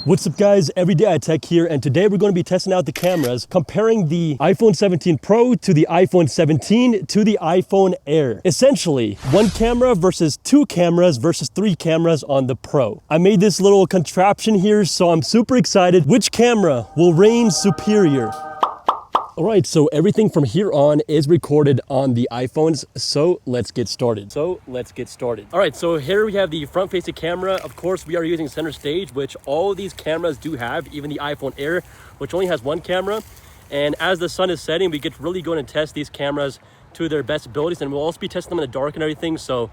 What's up guys, Everyday iTech here, and today we're going to be testing out the cameras, comparing the iPhone 17 Pro to the iPhone 17 to the iPhone Air. Essentially, one camera versus two cameras versus three cameras on the Pro. I made this little contraption here, so I'm super excited. Which camera will reign superior? All right, so everything from here on is recorded on the iPhones, so let's get started. All right, so here we have the front-facing camera. Of course, we are using center stage, which all of these cameras do have, even the iPhone Air, which only has one camera. And as the sun is setting, we get to really go and test these cameras to their best abilities, and we'll also be testing them in the dark and everything. So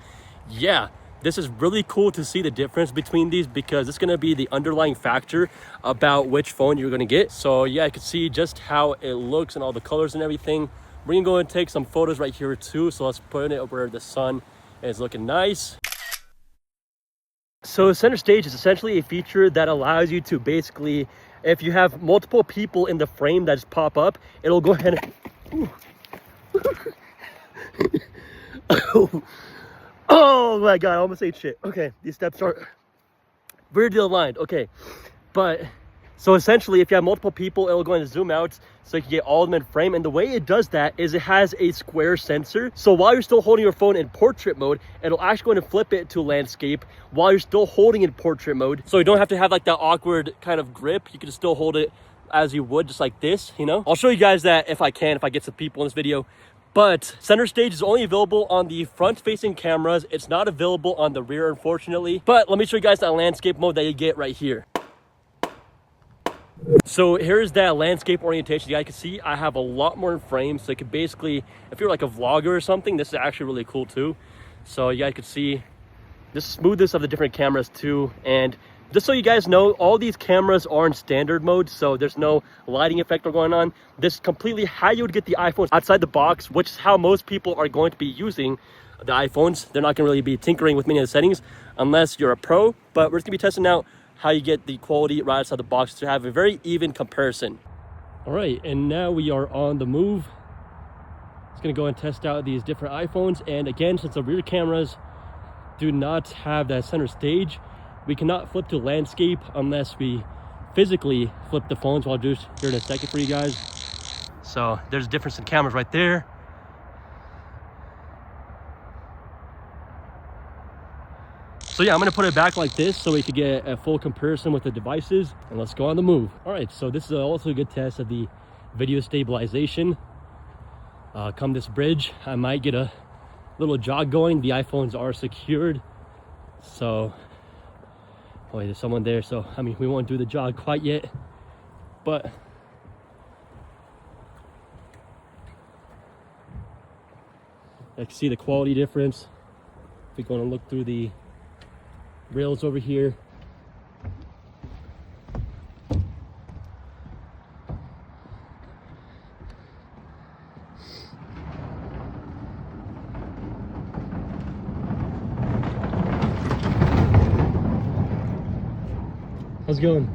yeah, this is really cool to see the difference between these, because it's going to be the underlying factor about which phone you're going to get. So yeah, I can see just how it looks and all the colors and everything. We're going to go and take some photos right here too. So let's put it where the sun is looking nice. So center stage is essentially a feature that allows you to basically, if you have multiple people in the frame that just pop up, it'll go ahead and... Oh my god, I almost ate shit. Okay, these steps are weirdly aligned. Okay, but so essentially, if you have multiple people, it'll go and zoom out so you can get all of them in frame. And the way it does that is it has a square sensor. So while you're still holding your phone in portrait mode, it'll actually go and flip it to landscape while you're still holding in portrait mode. So you don't have to have like that awkward kind of grip. You can still hold it as you would, just like this, you know? I'll show you guys that if I get some people in this video. But center stage is only available on the front-facing cameras. It's not available on the rear, unfortunately. But let me show you guys that landscape mode that you get right here. So here's that landscape orientation. You guys can see I have a lot more in frame. So you could basically, if you're like a vlogger or something, this is actually really cool too. So you guys could see the smoothness of the different cameras too. And just so you guys know, all these cameras are in standard mode, so there's no lighting effect going on. This is completely how you would get the iPhones outside the box, which is how most people are going to be using the iPhones. They're not going to really be tinkering with many of the settings unless you're a pro, but we're just going to be testing out how you get the quality right outside the box to have a very even comparison. All right, and now we are on the move. It's going to go and test out these different iPhones, and again, since the rear cameras do not have that center stage, we cannot flip to landscape unless we physically flip the phones. I'll do it here in a second for you guys. So there's a difference in cameras right there. So yeah, I'm gonna put it back like this so we could get a full comparison with the devices, and let's go on the move. All right, so this is also a good test of the video stabilization. Come this bridge, I might get a little jog going. The iPhones are secured, so oh, there's someone there, so I mean, we won't do the jog quite yet, but I can see the quality difference. If we're going to look through the rails over here, how's it going?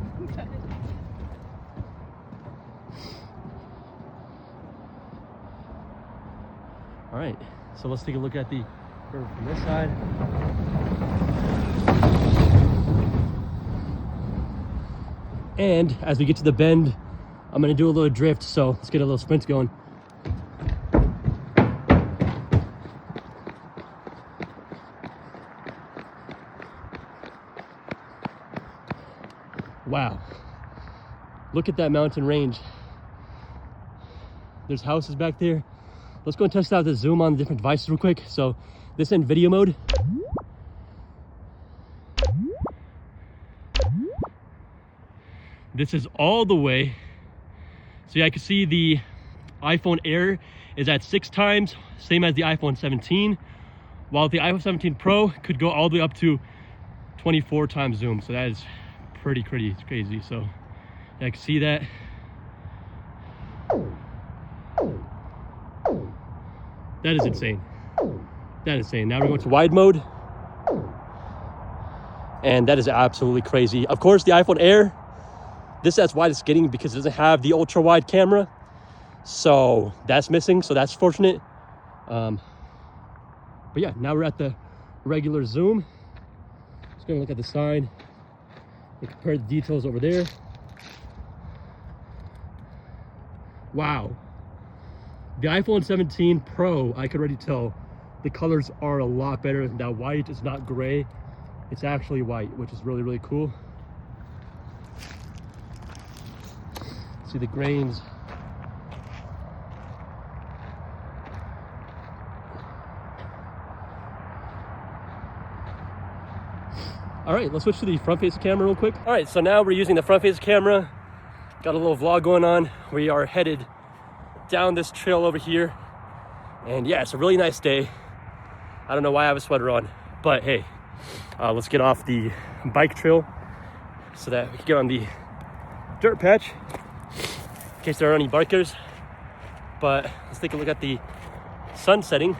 All right, so let's take a look at the curve from this side. And as we get to the bend, I'm gonna do a little drift, so let's get a little sprint going. Wow, look at that mountain range. There's houses back there. Let's go and test out the zoom on the different devices real quick. So this in video mode. This is all the way. So yeah, I can see the iPhone Air is at 6 times, same as the iPhone 17, while the iPhone 17 Pro could go all the way up to 24 times zoom. So that is pretty crazy. So yeah, I can see that. That is insane. That is insane. Now we're going to wide mode, and that is absolutely crazy. Of course, the iPhone Air, this is as wide as it's getting because it doesn't have the ultra wide camera, so that's missing, so that's fortunate. But yeah, now we're at the regular zoom. Just gonna look at the side. We compare the details over there. Wow. The iPhone 17 Pro, I could already tell the colors are a lot better. That white is not gray. It's actually white, which is really, really cool. See the grains. All right, let's switch to the front-facing camera real quick. All right, so now we're using the front-facing camera. Got a little vlog going on. We are headed down this trail over here. And yeah, it's a really nice day. I don't know why I have a sweater on, but hey, let's get off the bike trail so that we can get on the dirt patch in case there are any bikers. But let's take a look at the sun setting.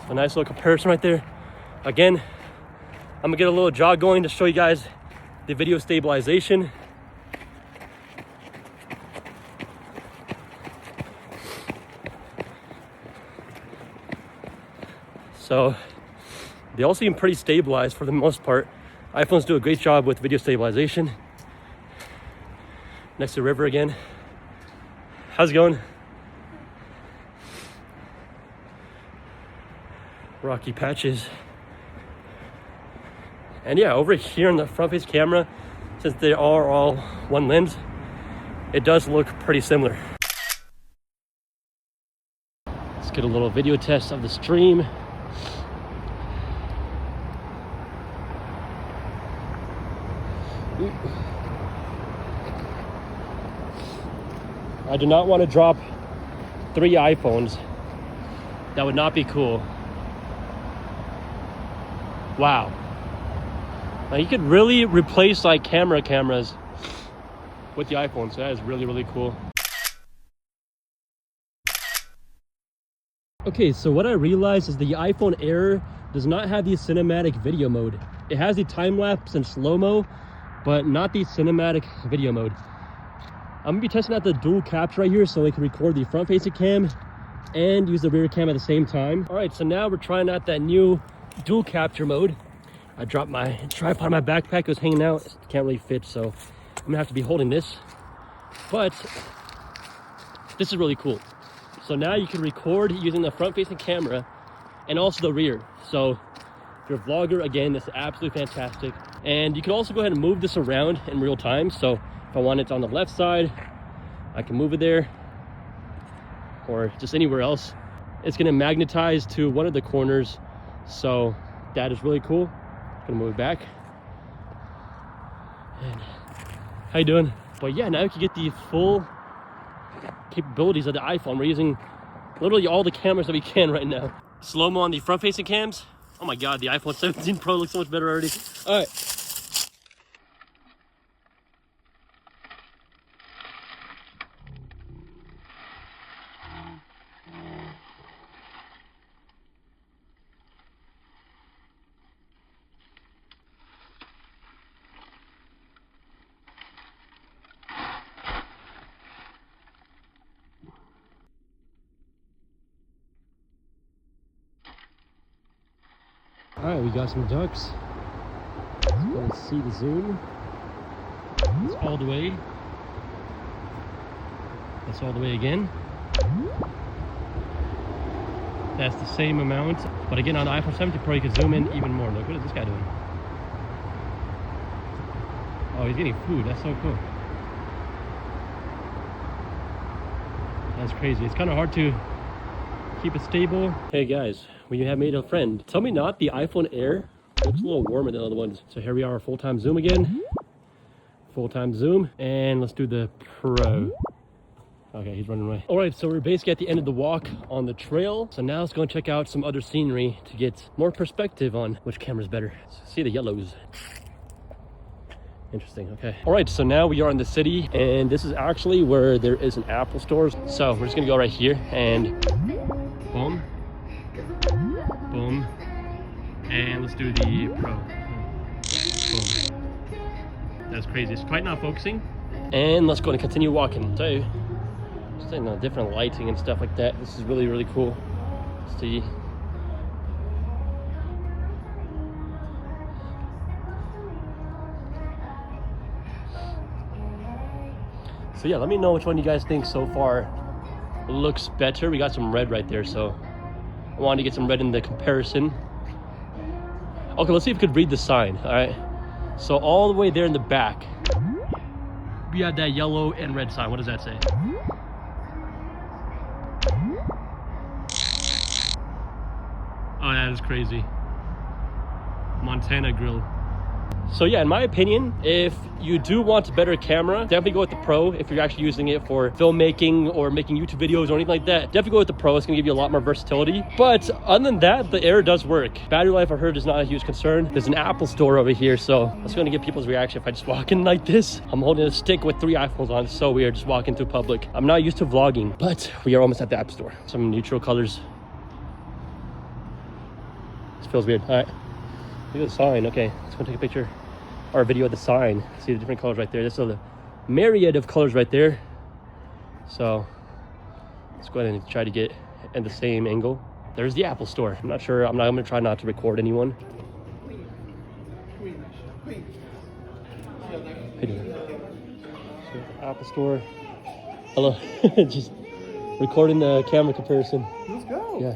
A nice little comparison right there. Again, I'm gonna get a little jog going to show you guys the video stabilization. So they all seem pretty stabilized for the most part. iPhones do a great job with video stabilization. Next to the river again. How's it going? Rocky patches. And yeah, over here on the front face camera, since they are all one lens, it does look pretty similar. Let's get a little video test of the stream. I do not want to drop 3 iPhones. That would not be cool. Wow. Now you could really replace like cameras with the iPhone, so that is really, really cool. Okay, so what I realized is the iPhone Air does not have the cinematic video mode. It has the time-lapse and slow-mo, but not the cinematic video mode. I'm gonna be testing out the dual capture right here so I can record the front-facing cam and use the rear cam at the same time. All right, so now we're trying out that new dual capture mode. I dropped my tripod in my backpack. It was hanging out. It can't really fit, so I'm gonna have to be holding this. But this is really cool. So now you can record using the front-facing camera and also the rear. So if you're a vlogger, again, this is absolutely fantastic. And you can also go ahead and move this around in real time. So if I want it on the left side, I can move it there, or just anywhere else. It's gonna magnetize to one of the corners. So that is really cool. Gonna move it back. And how you doing? But yeah, now you can get the full capabilities of the iPhone. We're using literally all the cameras that we can right now. Slow-mo on the front-facing cams. Oh my God, the iPhone 17 Pro looks so much better already. All right. All right, we got some ducks. Let's go and see the zoom. It's all the way. That's all the way again. That's the same amount. But again, on the iPhone 17 Pro, you can zoom in even more. Look, what is this guy doing? Oh, he's getting food. That's so cool. That's crazy. It's kind of hard to keep it stable. Hey guys, we have made a friend. Tell me not, the iPhone Air looks a little warmer than the other ones. So here we are, full-time zoom again. Full-time zoom, and let's do the Pro. Okay, he's running away. All right, so we're basically at the end of the walk on the trail. So now let's go and check out some other scenery to get more perspective on which camera's better. Let's see the yellows. Interesting, okay. All right, so now we are in the city, and this is actually where there is an Apple store. So we're just gonna go right here and boom, boom, and let's do the Pro. Boom. That's crazy. It's quite not focusing. And let's go and continue walking. So just in different lighting and stuff like that. This is really, really cool. See, So yeah, let me know which one you guys think so far looks better. We got some red right there, so I wanted to get some red in the comparison. Okay, let's see if we could read the sign. All right, so all the way there in the back, we have that yellow and red sign. What does that say? Oh, that is crazy. Montana Grill. So yeah, in my opinion, if you do want a better camera, definitely go with the Pro. If you're actually using it for filmmaking or making YouTube videos or anything like that, definitely go with the Pro. It's gonna give you a lot more versatility. But other than that, the Air does work. Battery life, I heard, is not a huge concern. There's an Apple store over here, so that's gonna get people's reaction if I just walk in like this. I'm holding a stick with 3 iPhones on. It's so weird just walking through public. I'm not used to vlogging, but we are almost at the App Store. Some neutral colors. This feels weird. All right. Look at the sign. Okay, let's go take a picture or a video of the sign. See the different colors right there. There's a myriad of colors right there. So let's go ahead and try to get in the same angle. There's the Apple Store. I'm not sure. I'm gonna try not to record anyone. Hey, so Apple Store. Hello. Just recording the camera comparison. Let's go. Yeah.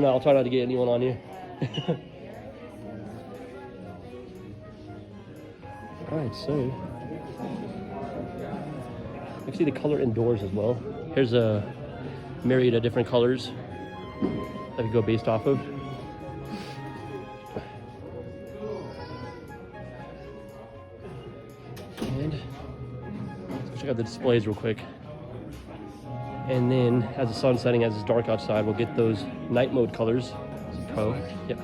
I'll try not to get anyone on here. All right, so you can see the color indoors as well. Here's a myriad of different colors that we go based off of. And let's check out the displays real quick. And then as the sun's setting, as it's dark outside, we'll get those night mode colors. Pro. Yep.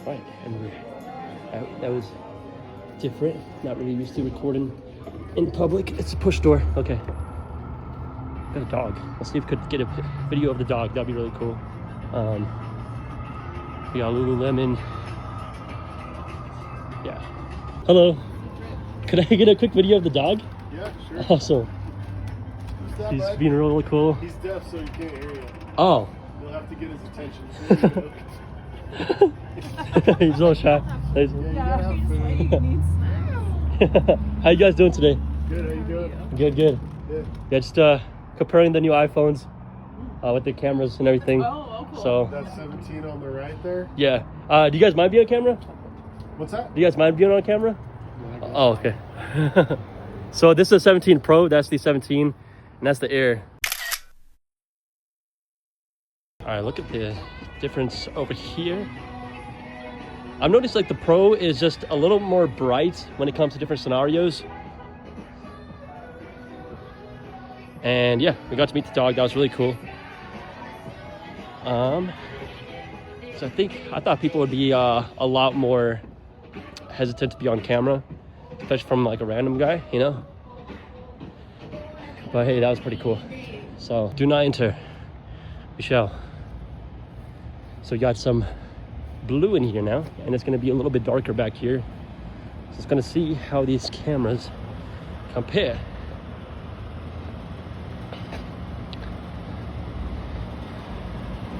Right, and that was different. Not really used to recording in public. It's a push door. Okay. Got a dog. Let's see if we could get a video of the dog. That'd be really cool. We got Lululemon. Yeah. Hello. Could I get a quick video of the dog? Yeah, sure. Awesome. He's being really cool. He's deaf, so he can't hear you. Oh. You'll have to get his attention. He's a little shy. How you guys doing today? Good, how you doing? Good, good. Yeah, just comparing the new iPhones with the cameras and everything. Oh, cool. So That's 17 on the right there. yeah. Do you guys mind being on camera? What's that? Do you guys mind being on camera? Yeah, Oh, okay. So this is a 17 Pro. That's the 17, and that's the Air. All right, look at the difference over here. I've noticed like the Pro is just a little more bright when it comes to different scenarios. And yeah, we got to meet the dog. That was really cool. So I thought people would be a lot more hesitant to be on camera, especially from like a random guy, you know. But hey, that was pretty cool. So do not enter. We shall. So we got some blue in here now, and it's going to be a little bit darker back here. So it's going to see how these cameras compare.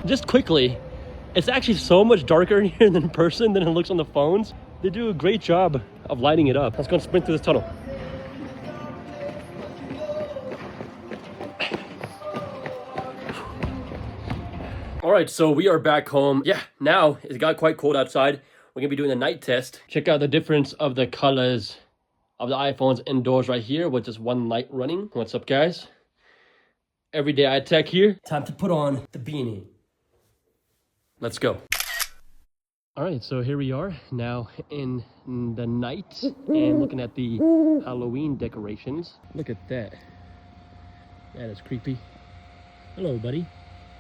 Just quickly, it's actually so much darker in here than in person than it looks on the phones. They do a great job of lighting it up. Let's go and sprint through this tunnel. All right, so we are back home. Yeah, now it got quite cold outside. We're gonna be doing a night test. Check out the difference of the colors of the iPhones indoors right here with just one light running. What's up, guys? Everyday eye tech here. Time to put on the beanie. Let's go. All right, so here we are now in the night and looking at the Halloween decorations. Look at that. That is creepy. Hello, buddy.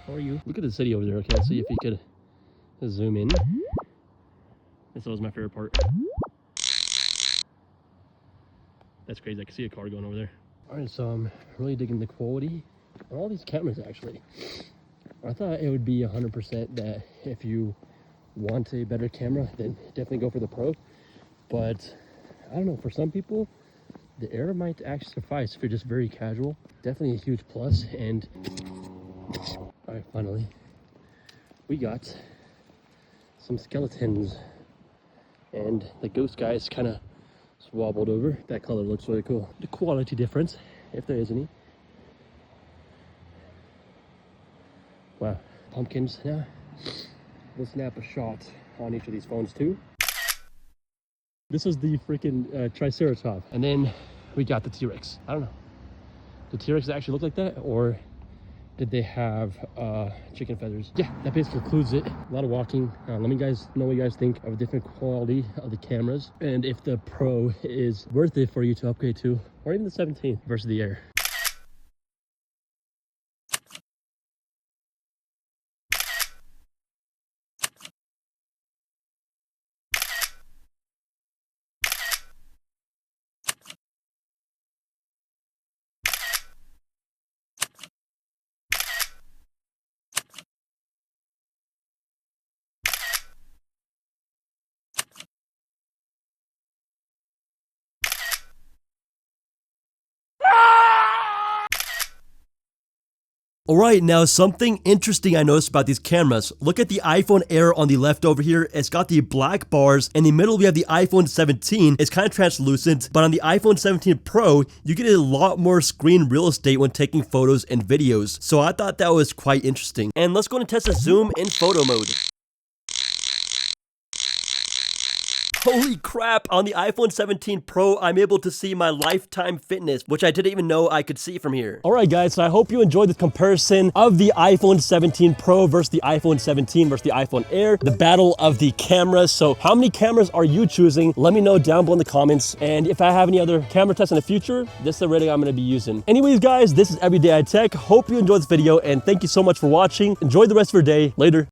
How are you? Look at the city over there. Okay, let's see if you could zoom in. This was my favorite part. That's crazy. I can see a car going over there. All right, so I'm really digging the quality on all these cameras, actually. I thought it would be 100% that if you want a better camera, then definitely go for the Pro. But I don't know, for some people, the Air might actually suffice if you're just very casual. Definitely a huge plus. And all right, finally, we got some skeletons. And the ghost guy is kind of swabbled over. That color looks really cool. The quality difference, if there is any. Wow, pumpkins. Now, we'll snap a shot on each of these phones too. This is the freaking Triceratops. And then we got the T-Rex. I don't know. Did T-Rex actually look like that? Or did they have chicken feathers? Yeah, that basically concludes it. A lot of walking. Let me guys know what you guys think of a different quality of the cameras. And if the Pro is worth it for you to upgrade to, or even the 17 versus the Air. Alright, now something interesting I noticed about these cameras. Look at the iPhone Air on the left over here. It's got the black bars. In the middle, we have the iPhone 17. It's kind of translucent, but on the iPhone 17 Pro, you get a lot more screen real estate when taking photos and videos. So I thought that was quite interesting. And let's go and test the zoom in photo mode. Holy crap, on the iPhone 17 Pro, I'm able to see my lifetime fitness, which I didn't even know I could see from here. All right, guys, so I hope you enjoyed this comparison of the iPhone 17 Pro versus the iPhone 17 versus the iPhone Air, the battle of the cameras. So how many cameras are you choosing? Let me know down below in the comments. And if I have any other camera tests in the future, this is the rating I'm gonna be using. Anyways, guys, this is Everyday Tech. Hope you enjoyed this video, and thank you so much for watching. Enjoy the rest of your day. Later.